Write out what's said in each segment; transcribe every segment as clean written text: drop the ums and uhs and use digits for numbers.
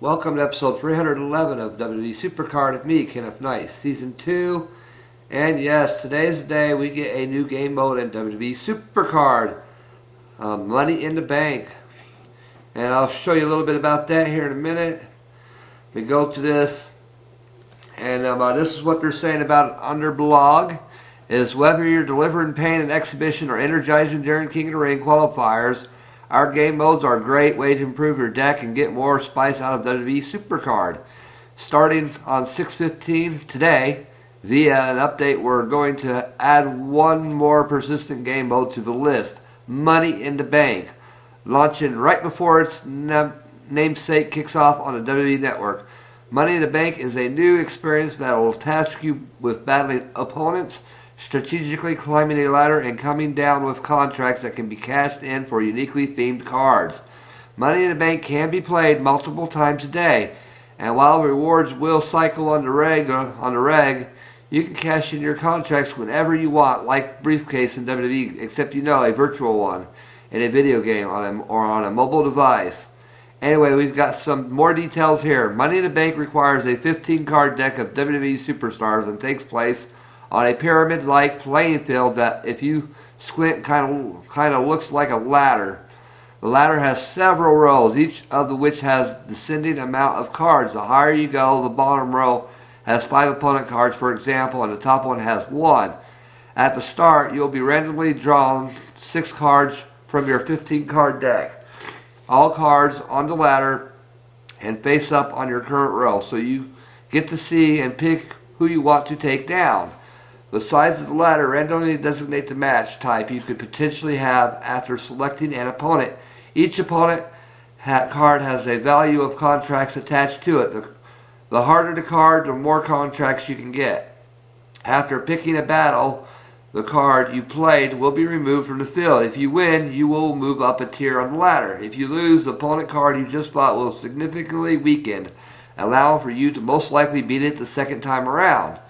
Welcome to episode 311 of WWE SuperCard with me, Kenneth Knight, Season 2. And yes, today's the day we get a new game mode in WWE SuperCard, Money in the Bank. And I'll show you a little bit about that here in a minute. We go to this, and this is what they're saying about it under blog. Is whether you're delivering pain in exhibition or energizing during King of the Ring qualifiers, our game modes are a great way to improve your deck and get more spice out of WWE SuperCard. Starting on 6/15 today, via an update, we're going to add one more persistent game mode to the list, Money in the Bank, launching right before its namesake kicks off on the WWE Network. Money in the Bank is a new experience that will task you with battling opponents, strategically climbing a ladder, and coming down with contracts that can be cashed in for uniquely themed cards. Money in the Bank can be played multiple times a day, and while rewards will cycle on the reg, you can cash in your contracts whenever you want, like briefcase in WWE, except a virtual one in a video game or on a mobile device. Anyway, we've got some more details here. Money in the Bank requires a 15-card deck of WWE superstars and takes place on a pyramid-like playing field that, if you squint, kind of looks like a ladder. The ladder has several rows, each of which has descending amount of cards. The higher you go, the bottom row has 5 opponent cards, for example, and the top one has 1. At the start, you'll be randomly drawn 6 cards from your 15-card deck. All cards on the ladder and face up on your current row, so you get to see and pick who you want to take down. The sides of the ladder randomly designate the match type you could potentially have after selecting an opponent. Each opponent card has a value of contracts attached to it. The harder the card, the more contracts you can get. After picking a battle, the card you played will be removed from the field. If you win, you will move up a tier on the ladder. If you lose, the opponent card you just fought will significantly weaken, allowing for you to most likely beat it the second time around.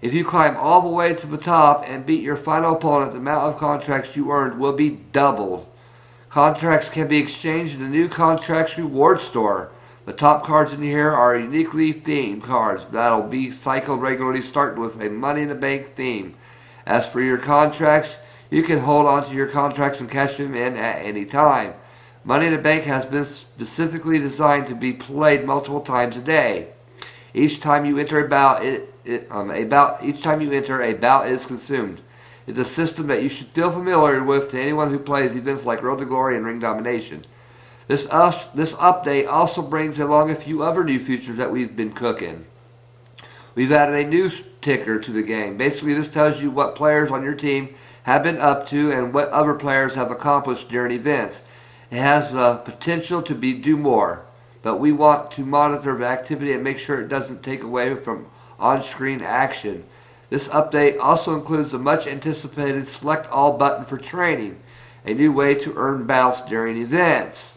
If you climb all the way to the top and beat your final opponent, the amount of contracts you earned will be doubled. Contracts can be exchanged in the new Contracts Reward Store. The top cards in here are uniquely themed cards that'll be cycled regularly, starting with a Money in the Bank theme. As for your contracts, you can hold on to your contracts and cash them in at any time. Money in the Bank has been specifically designed to be played multiple times a day. Each time you enter a bout, a bout is consumed. It's a system that you should feel familiar with to anyone who plays events like Road to Glory and Ring Domination. This update also brings along a few other new features that we've been cooking. We've added a news ticker to the game. Basically, this tells you what players on your team have been up to and what other players have accomplished during events. It has the potential to do more, but we want to monitor the activity and make sure it doesn't take away from on-screen action. This update also includes the much-anticipated Select All button for training, a new way to earn bouts during events.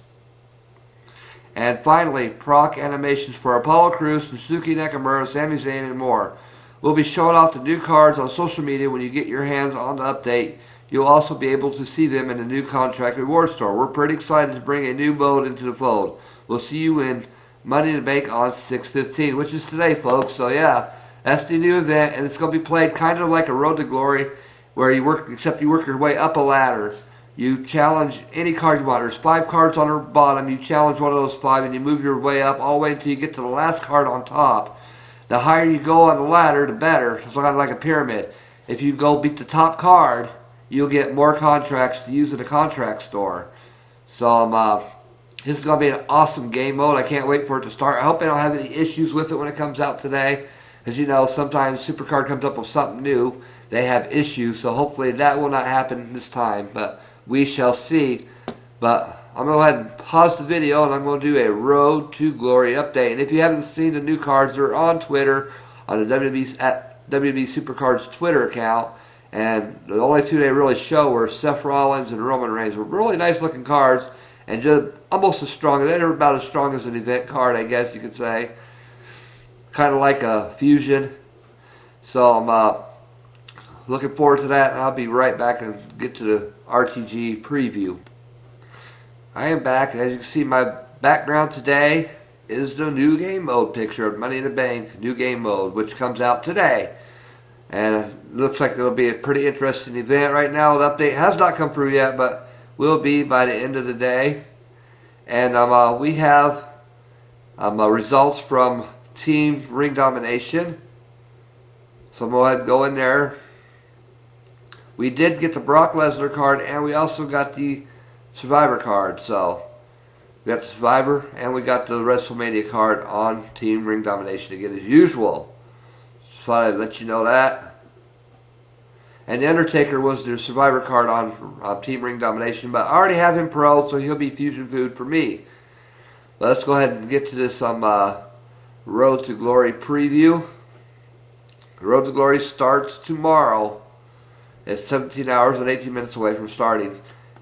And finally, proc animations for Apollo Crews, Suzuki Nakamura, Sami Zayn, and more. We'll be showing off the new cards on social media when you get your hands on the update. You'll also be able to see them in the new Contract Reward Store. We're pretty excited to bring a new mode into the fold. We'll see you in Money in the Bank on 6/15, which is today, folks. So yeah, that's the new event, and it's going to be played kind of like a Road to Glory, where you work your way up a ladder. You challenge any card you want. There's 5 cards on the bottom. You challenge one of those 5, and you move your way up all the way until you get to the last card on top. The higher you go on the ladder, the better. It's kind of like a pyramid. If you go beat the top card, you'll get more contracts to use in the contract store. So this is going to be an awesome game mode. I can't wait for it to start. I hope I don't have any issues with it when it comes out today. As you know, sometimes SuperCard comes up with something new. They have issues, so hopefully that will not happen this time. But we shall see. But I'm going to go ahead and pause the video, and I'm going to do a Road to Glory update. And if you haven't seen the new cards, they're on Twitter, on the WWE SuperCard's Twitter account. And the only 2 they really show were Seth Rollins and Roman Reigns. Were really nice looking cards, and just almost as strong. They're about as strong as an event card, I guess you could say. Kind of like a fusion. So I'm looking forward to that, and I'll be right back and get to the RTG preview. I am back, and as you can see, my background today is the new game mode picture of Money in the Bank, new game mode, which comes out today. And it looks like it'll be a pretty interesting event. Right now, the update has not come through yet, but will be by the end of the day. And we have results from Team Ring Domination. So I'm going to go ahead and go in there. We did get the Brock Lesnar card, and we also got the Survivor card. So we got the Survivor, and we got the WrestleMania card on Team Ring Domination again as usual. Just thought I'd let you know that. And the Undertaker was the Survivor card on Team Ring Domination, but I already have him pro, so he'll be fusion food for me. But let's go ahead and get to this Road to Glory preview. Road to Glory starts tomorrow. It's 17 hours and 18 minutes away from starting.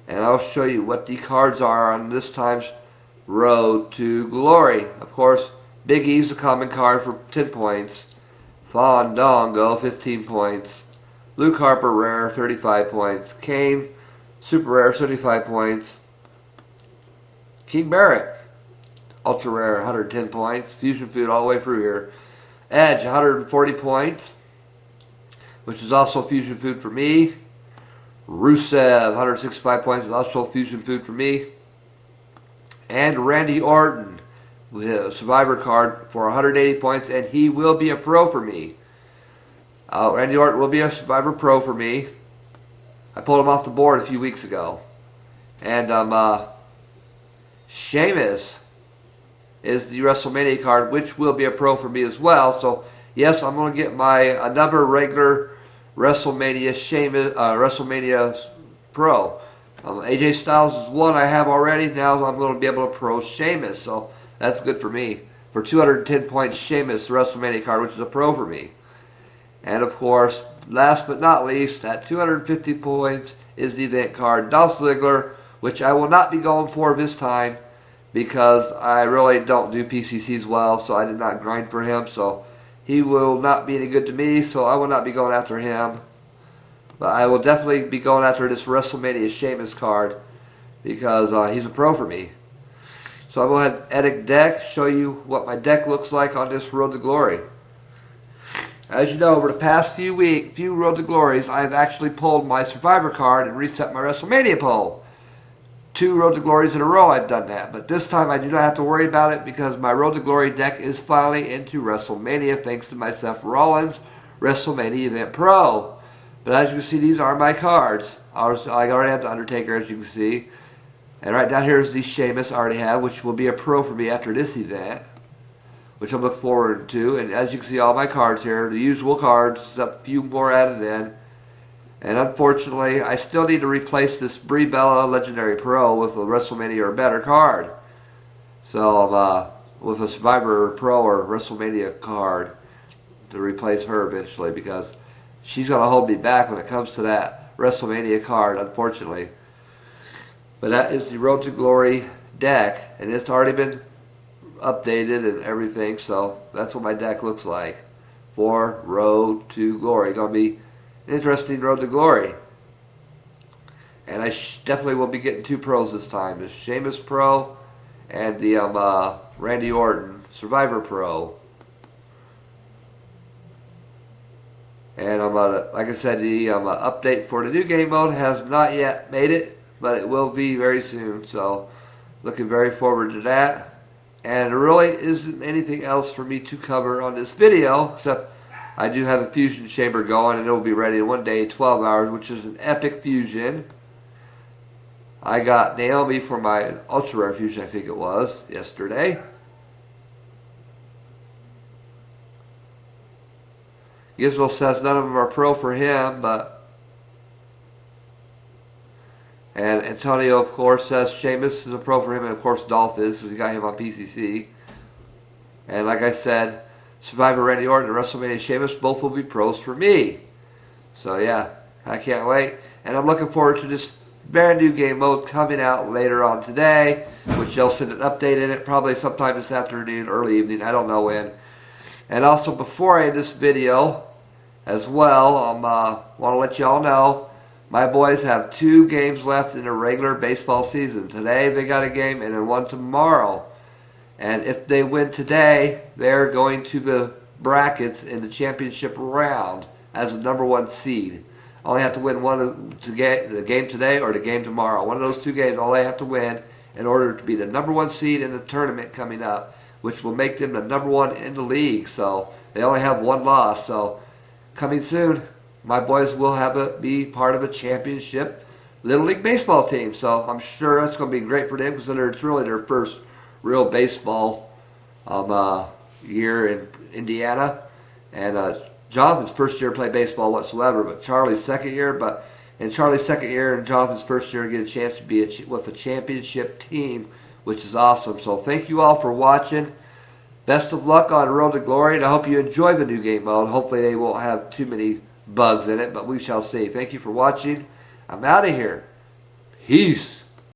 And I'll show you what the cards are on this time's Road to Glory. Of course, Big E's a common card for 10 points. Fandango, 15 points. Luke Harper, rare, 35 points. Kane, super rare, 75 points. King Barrett, ultra rare, 110 points. Fusion food all the way through here. Edge, 140 points, which is also fusion food for me. Rusev, 165 points, is also fusion food for me. And Randy Orton, with a Survivor card for 180 points, and he will be a pro for me. Randy Orton will be a Survivor pro for me. I pulled him off the board a few weeks ago. And Sheamus is the WrestleMania card, which will be a pro for me as well. So, yes, I'm going to get another regular WrestleMania Sheamus, WrestleMania Pro. AJ Styles is one I have already. Now I'm going to be able to pro Sheamus. So, that's good for me. For 210 points, Sheamus, the WrestleMania card, which is a pro for me. And, of course, last but not least, at 250 points is the event card, Dolph Ziggler, which I will not be going for this time, because I really don't do PCCs well, so I did not grind for him. So he will not be any good to me, so I will not be going after him. But I will definitely be going after this WrestleMania Sheamus card, because he's a pro for me. So I'll go ahead and edit deck, show you what my deck looks like on this Road to Glory. As you know, over the past few Road to Glories, I've actually pulled my Survivor card and reset my WrestleMania poll. 2 Road to Glories in a row I've done that, but this time I do not have to worry about it because my Road to Glory deck is finally into WrestleMania thanks to my Seth Rollins WrestleMania Event Pro. But as you can see, these are my cards. I already have the Undertaker, as you can see. And right down here is the Sheamus I already have, which will be a pro for me after this event, which I'm looking forward to. And as you can see, all my cards here, the usual cards, except a few more added in. And unfortunately, I still need to replace this Brie Bella Legendary Pro with a WrestleMania or better card. So, with a Survivor Pro or WrestleMania card to replace her eventually, because she's going to hold me back when it comes to that WrestleMania card, unfortunately. But that is the Road to Glory deck, and it's already been updated and everything, so that's what my deck looks like for Road to Glory. Going to be interesting Road to Glory. And I definitely will be getting 2 pros this time. The Sheamus Pro and the Randy Orton Survivor Pro. And like I said, the update for the new game mode has not yet made it, but it will be very soon. So looking very forward to that. And there really isn't anything else for me to cover on this video, except I do have a fusion chamber going, and it will be ready in 1 day, 12 hours, which is an epic fusion. I got Naomi for my ultra rare fusion, I think it was, yesterday. Gizmo says none of them are pro for him, and Antonio, of course, says Sheamus is a pro for him, and of course Dolph is, because he got him on PCC. And like I said, Survivor Randy Orton and WrestleMania Sheamus both will be pros for me. So yeah, I can't wait. And I'm looking forward to this brand new game mode coming out later on today, which they'll send an update in it probably sometime this afternoon, early evening, I don't know when. And also, before I end this video as well, I want to let you all know my boys have 2 games left in a regular baseball season. Today they got a game and then one tomorrow. And if they win today, they're going to the brackets in the championship round as the number 1 seed. Only have to win the game today or the game tomorrow. One of those 2 games, all they have to win in order to be the number 1 seed in the tournament coming up, which will make them the number 1 in the league. So they only have 1 loss. So coming soon, my boys will be part of a championship Little League baseball team. So I'm sure that's going to be great for them, considering it's really their first real baseball year in Indiana. And Jonathan's first year played baseball whatsoever, but Charlie's second year. But in Charlie's second year and Jonathan's first year, get a chance to be with a championship team, which is awesome. So thank you all for watching. Best of luck on Road to Glory, and I hope you enjoy the new game mode. Hopefully they won't have too many bugs in it, but we shall see. Thank you for watching. I'm out of here. Peace.